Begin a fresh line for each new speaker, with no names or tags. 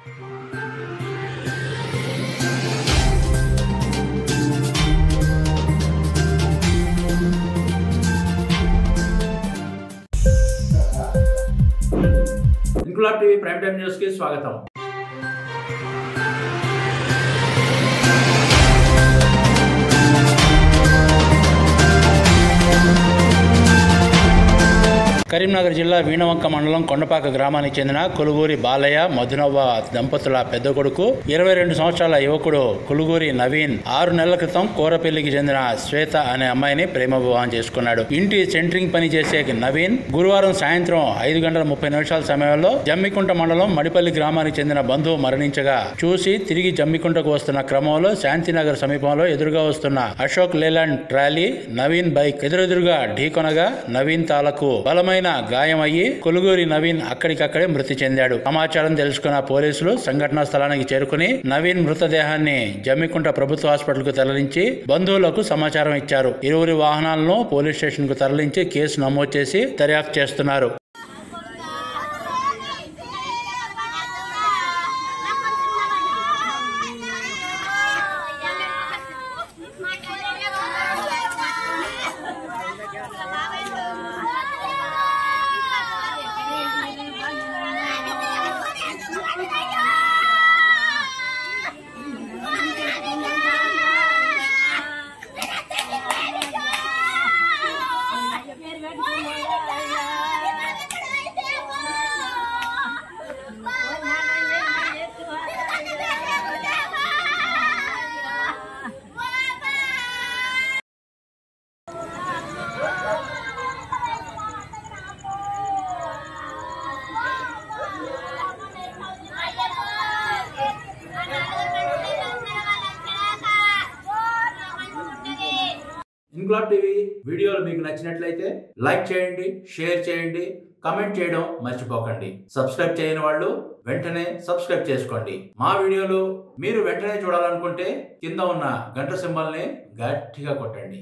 Inquilab TV prime time news కి స్వాగతం. కరీంనగర్ జిల్లా వీణవంక మండలం కొండపాక గ్రామానికి చెందిన కొలుగూరి బాలయ్య మధునవ్వ దంపతుల పెద్ద కొడుకు 22 సంవత్సరాల యువకుడు కొలుగూరి నవీన్ 6 నెలల క్రితం కోరపల్లికి చెందిన శ్వేత అనే అమ్మాయిని ప్రేమ వివాహం చేసుకున్నాడు. ఇంటి సెంట్రింగ్ పని చేసే నవీన్ గురువారం సాయంత్రం 5:30 సమయంలో జమ్మికుంట మండలం మడిపల్లి గ్రామానికి చెందిన బంధువు మరణించగా చూసి తిరిగి జమ్మికుంటకు వస్తున్న క్రమంలో శాంతినగర్ సమీపంలో ఎదురుగా వస్తున్న అశోక్ లేలాండ్ ట్రాలీ నవీన్ బైక్ ఎదురెదురుగా ఢీకొనగా నవీన్ తాలకు బలమైన గాయమయ్యి కొలుగూరి నవీన్ అక్కడికక్కడే మృతి చెందాడు. సమాచారం తెలుసుకున్న పోలీసులు సంఘటనా స్థలానికి చేరుకుని నవీన్ మృతదేహాన్ని జమ్మికుంట ప్రభుత్వ హాస్పిటల్ కు తరలించి బంధువులకు సమాచారం ఇచ్చారు. ఇరువురి వాహనాలను పోలీస్ స్టేషన్ కు తరలించి కేసు నమోదు చేసి దర్యాప్తు చేస్తున్నారు.
ఇంక్లాబ్ టీవీ వీడియోలు మీకు నచ్చినట్లయితే లైక్ చేయండి, షేర్ చేయండి, కామెంట్ చేయడం మర్చిపోకండి. సబ్స్క్రైబ్ చేయని వాళ్ళు వెంటనే సబ్స్క్రైబ్ చేసుకోండి. మా వీడియోలు మీరు వెంటనే చూడాలనుకుంటే కింద ఉన్న గంట సింబల్ని గట్టిగా కొట్టండి.